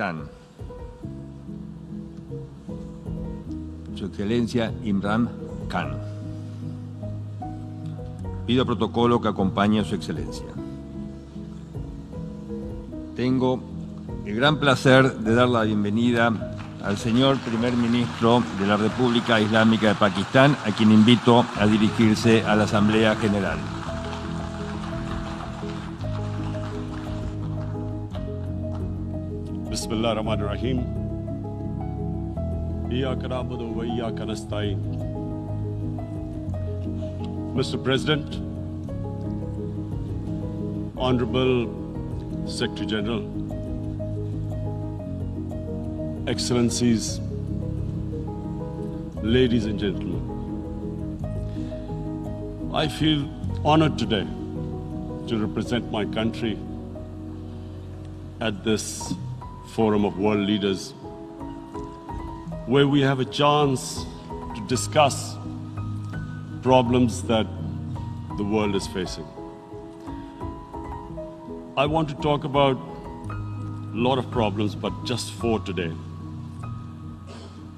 Pakistán, Su Excelencia Imran Khan. Pido protocolo que acompañe a Su Excelencia. Tengo el gran placer de dar la bienvenida al señor Primer Ministro de la República Islámica de Pakistán, a quien invito a dirigirse a la Asamblea General. Bismillah ar-Rahman ar-Rahim. Iyyaka na'budu wa iyyaka nasta'in. Mr. President, Honorable Secretary General, Excellencies, ladies and gentlemen, I feel honored today to represent my country at this forum of world leaders, where we have a chance to discuss problems that the world is facing. I want to talk about a lot of problems, but just 4 today.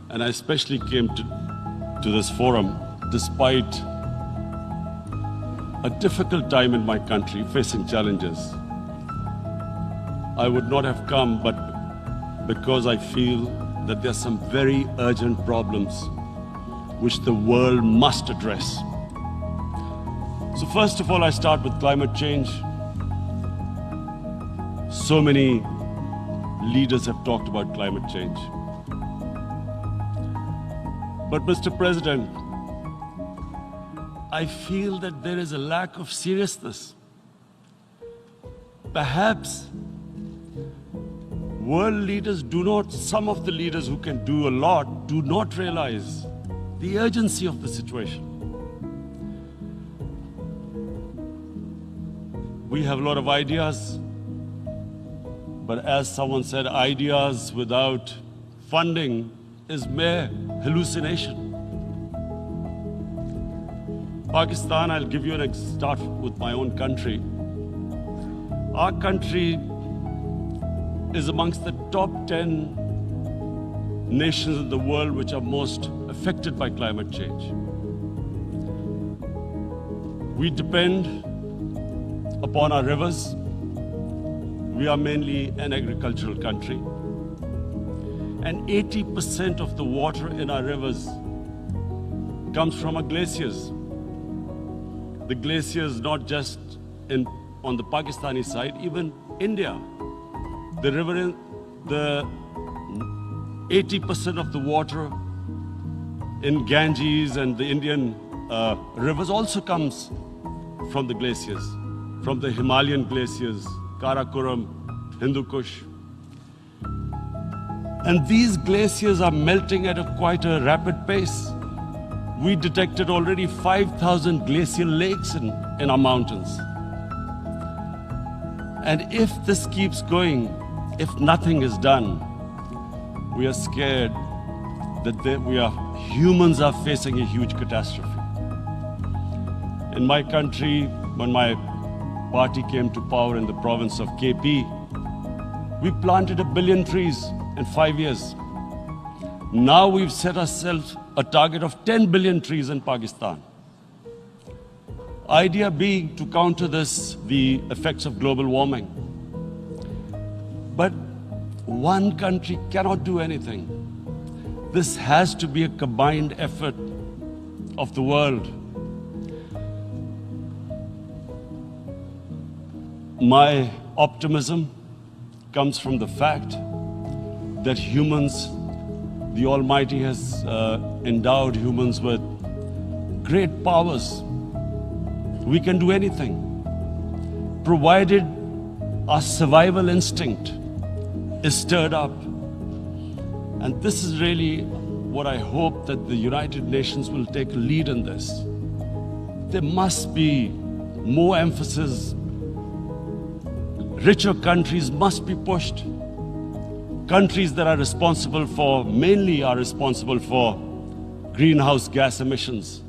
And I especially came to this forum despite a difficult time in my country, facing challenges. I would not have come, but because I feel that there are some very urgent problems which the world must address. So first of all, I start with climate change. So many leaders have talked about climate change. But Mr. President, I feel that there is a lack of seriousness. Perhaps world leaders some of the leaders who can do a lot, do not realize the urgency of the situation. We have a lot of ideas, but as someone said, ideas without funding is mere hallucination. Pakistan, I'll give you start with my own country. Our country is amongst the top 10 nations in the world which are most affected by climate change. We depend upon our rivers. We are mainly an agricultural country. And 80% of the water in our rivers comes from our glaciers. The glaciers not just on the Pakistani side, even India. The river, the 80% of the water in Ganges and the Indian rivers also comes from the glaciers, from the Himalayan glaciers, Karakoram, Hindu Kush. And these glaciers are melting at quite a rapid pace. We detected already 5,000 glacial lakes in our mountains. And if this keeps going, if nothing is done, we are scared that humans are facing a huge catastrophe. In my country, when my party came to power in the province of KP, we planted 1 billion trees in 5 years. Now we've set ourselves a target of 10 billion trees in Pakistan. Idea being to counter the effects of global warming. But one country cannot do anything. This has to be a combined effort of the world. My optimism comes from the fact that humans, the Almighty has endowed humans with great powers. We can do anything, provided our survival instinct is stirred up. And this is really what I hope that the United Nations will take a lead in this. There must be more emphasis. Richer countries must be pushed. Countries that are mainly responsible for greenhouse gas emissions.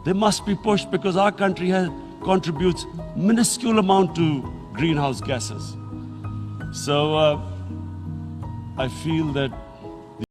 They must be pushed because our country contributes minuscule amount to greenhouse gases. So I feel that